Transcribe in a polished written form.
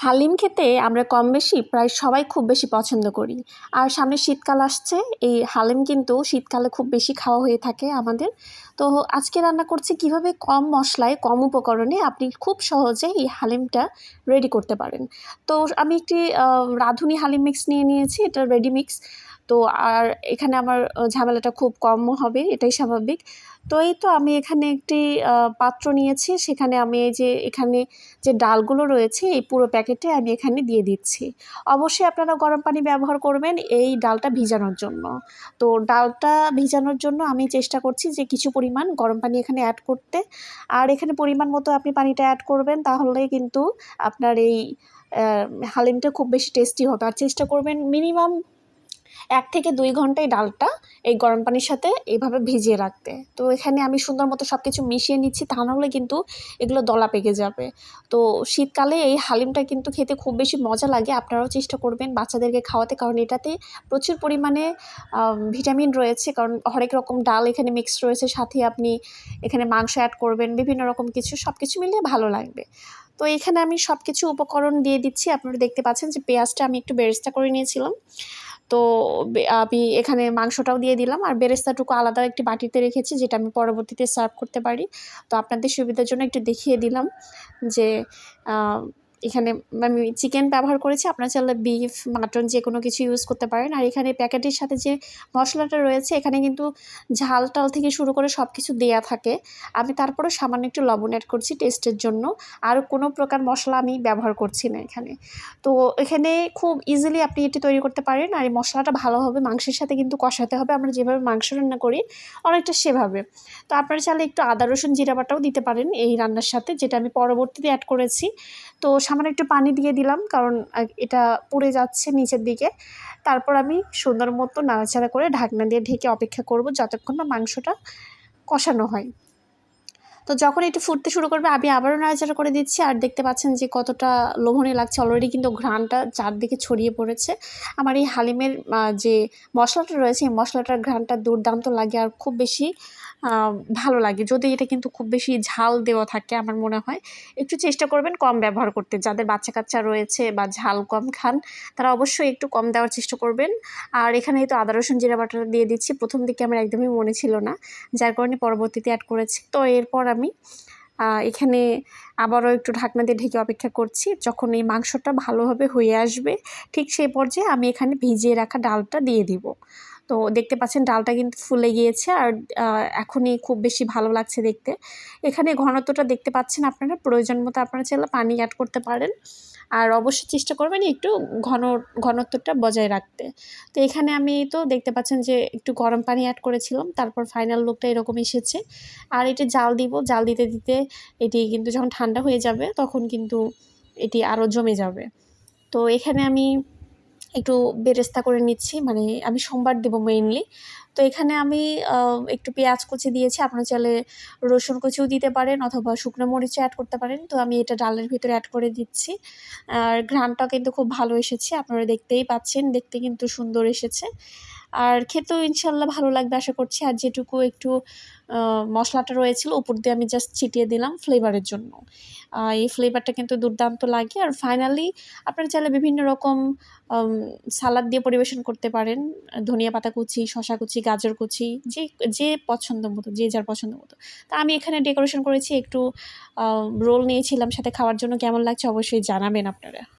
হালিম খেতে আমরা কম বেশি প্রায় সবাই খুব বেশি পছন্দ করি। আর সামনে শীতকাল আসছে, এই হালিম কিন্তু শীতকালে খুব বেশি খাওয়া হয়ে থাকে আমাদের। তো আজকে রান্না করছি কিভাবে কম মশলায় কম উপকরণে আপনি খুব সহজে এই হালিমটা রেডি করতে পারেন। তো আমি একটি রাঁধুনি হালিম মিক্স নিয়ে নিয়েছি, এটা রেডি মিক্স। তো আর এখানে আমার ঝামেলাটা খুব কম হবে, এটাই স্বাভাবিক। তো এই তো আমি এখানে একটি পাত্র নিয়েছি, সেখানে আমি এই যে এখানে যে ডালগুলো রয়েছে এই পুরো প্যাকেটে আমি এখানে দিয়ে দিচ্ছি। অবশ্যই আপনারা গরম পানি ব্যবহার করবেন এই ডালটা ভিজানোর জন্য। তো ডালটা ভিজানোর জন্য আমি চেষ্টা করছি যে কিছু পরিমাণ গরম পানি এখানে অ্যাড করতে। আর এখানে পরিমাণ মতো আপনি পানিটা অ্যাড করবেন, তাহলে কিন্তু আপনার এই হালিমটা খুব বেশি টেস্টি হবে। আর চেষ্টা করবেন মিনিমাম 1 থেকে 2 ঘন্টা এই ডালটা এই গরম পানির সাথে এভাবে ভিজিয়ে রাখতে। তো এখানে আমি সুন্দর মতো সব কিছু মিশিয়ে নিচ্ছি, তা নাহলে কিন্তু এগুলো দলা পেকে যাবে। তো শীতকালে এই হালিমটা কিন্তু খেতে খুব বেশি মজা লাগে। আপনারাও চেষ্টা করবেন বাচ্চাদেরকে খাওয়াতে, কারণ এটাতে প্রচুর পরিমাণে ভিটামিন রয়েছে। কারণ হরেক রকম ডাল এখানে মিক্সড রয়েছে, সাথে আপনি এখানে মাংস অ্যাড করবেন, বিভিন্ন রকম কিছু, সব কিছু মিলিয়ে ভালো লাগবে। তো এখানে আমি সব কিছু উপকরণ দিয়ে দিচ্ছি। আপনারা দেখতে পাচ্ছেন যে পেঁয়াজটা আমি একটু বেরেস্তা করে নিয়েছিলাম। তো আমি এখানে মাংসটাও দিয়ে দিলাম, আর বেরেস্তাটুকু আলাদা একটি বাটিতে রেখেছি, যেটা আমি পরবর্তীতে সার্ভ করতে পারি। তো আপনাদের সুবিধার জন্য একটু দেখিয়ে দিলাম যে এখানে আমি চিকেন ব্যবহার করেছি। আপনারা চাইলে বিফ, মাটন যে কোনো কিছু ইউজ করতে পারেন। আর এখানে প্যাকেটের সাথে যে মশলাটা রয়েছে এখানে কিন্তু ঝাল টাল থেকে শুরু করে সব কিছু দেয়া থাকে। আমি তারপরেও সামান্য একটু লবণ অ্যাড করছি টেস্টের জন্য। আর কোনো প্রকার মশলা আমি ব্যবহার করছি না এখানে। তো এখানে খুব ইজিলি আপনি এটি তৈরি করতে পারেন। আর এই মশলাটা ভালোভাবে মাংসের সাথে কিন্তু কষাতে হবে, আমরা যেভাবে মাংস রান্না করি অনেকটা সেভাবে। তো আপনারা চাইলে একটু আদা রসুন জিরা বাটাও দিতে পারেন এই রান্নার সাথে, যেটা আমি পরবর্তীতে অ্যাড করেছি। তো সামান্য একটু পানি দিয়ে দিলাম, কারণ এটা পুড়ে যাচ্ছে নিচের দিকে। তারপর আমি সুন্দর মতো নাড়াচাড়া করে ঢাকনা দিয়ে ঢেকে অপেক্ষা করব যতক্ষণ না মাংসটা কষানো হয়। তো যখন একটু ফুটতে শুরু করবে আমি আবারও নাড়াচাড়া করে দিচ্ছি। আর দেখতে পাচ্ছেন যে কতটা লোভনীয় লাগছে, অলরেডি কিন্তু ঘ্রাণটা চারদিকে ছড়িয়ে পড়েছে। আমার এই হালিমের যে মশলাটা রয়েছে এই মশলাটার ঘ্রাণটা দুর্দান্ত লাগে, আর খুব বেশি ভালো লাগে। যদি এটা কিন্তু খুব বেশি ঝাল দেওয়া থাকে, আমার মনে হয় একটু চেষ্টা করবেন কম ব্যবহার করতে। যাদের বাচ্চা কাচ্চা রয়েছে বা ঝাল কম খান, তারা অবশ্যই একটু কম দেওয়ার চেষ্টা করবেন। আর এখানে তো আদা রসুন জিরা বাটাটা দিয়ে দিচ্ছি, প্রথম দিকে আমার একদমই মনে ছিল না, যার কারণে পরবর্তীতে অ্যাড করেছি। তো এরপর আমি এখানে আবারও একটু ঢাকনা দিয়ে ঢেকে অপেক্ষা করছি। যখন এই মাংসটা ভালোভাবে হয়ে আসবে ঠিক সেই পর্যায়ে আমি এখানে ভিজিয়ে রাখা ডালটা দিয়ে দিব। তো দেখতে পাচ্ছেন ডালটা কিন্তু ফুলে গিয়েছে, আর এখনই খুব বেশি ভালো লাগছে দেখতে। এখানে ঘনত্বটা দেখতে পাচ্ছেন আপনারা, প্রয়োজন মতো আপনারা চাইলে পানি অ্যাড করতে পারেন। আর অবশ্যই চেষ্টা করবেন একটু ঘনত্বটা বজায় রাখতে। তো এখানে আমি তো দেখতে পাচ্ছেন যে একটু গরম পানি অ্যাড করেছিলাম, তারপর ফাইনাল লুকটা এরকম এসেছে। আর এটি জাল দিব, জাল দিতে দিতে এটি কিন্তু যখন ঠান্ডা হয়ে যাবে তখন কিন্তু এটি আরও জমে যাবে। তো এখানে আমি একটু বেরেস্তা করে নিচ্ছি, মানে আমি সোমবার দেবো মেইনলি। তো এখানে আমি একটু পেঁয়াজ কুচি দিয়েছি, আপনারা চাইলে রসুন কুচিও দিতে পারেন অথবা শুকনো মরিচও অ্যাড করতে পারেন। তো আমি এটা ডালের ভিতরে অ্যাড করে দিচ্ছি। আর ঘ্রাণটা কিন্তু খুব ভালো এসেছে, আপনারা দেখতেই পাচ্ছেন, দেখতে কিন্তু সুন্দর এসেছে। আর খেতেও ইনশাল্লাহ ভালো লাগবে আশা করছি। আর যেটুকু একটু মশলাটা রয়েছিল উপর দিয়ে আমি জাস্ট ছিটিয়ে দিলাম ফ্লেভারের জন্য। এই ফ্লেভারটা কিন্তু দুর্দান্ত লাগে। আর ফাইনালি আপনারা চাইলে বিভিন্ন রকম সালাদ দিয়ে পরিবেশন করতে পারেন। ধনিয়া পাতা কুচি, শসা কুচি, গাজর কুচি, যে পছন্দ মতো, যে যার পছন্দ মতো। তা আমি এখানে ডেকোরেশন করেছি, একটু রোল নিয়েছিলাম সাথে খাওয়ার জন্য। কেমন লাগছে অবশ্যই জানাবেন আপনারা।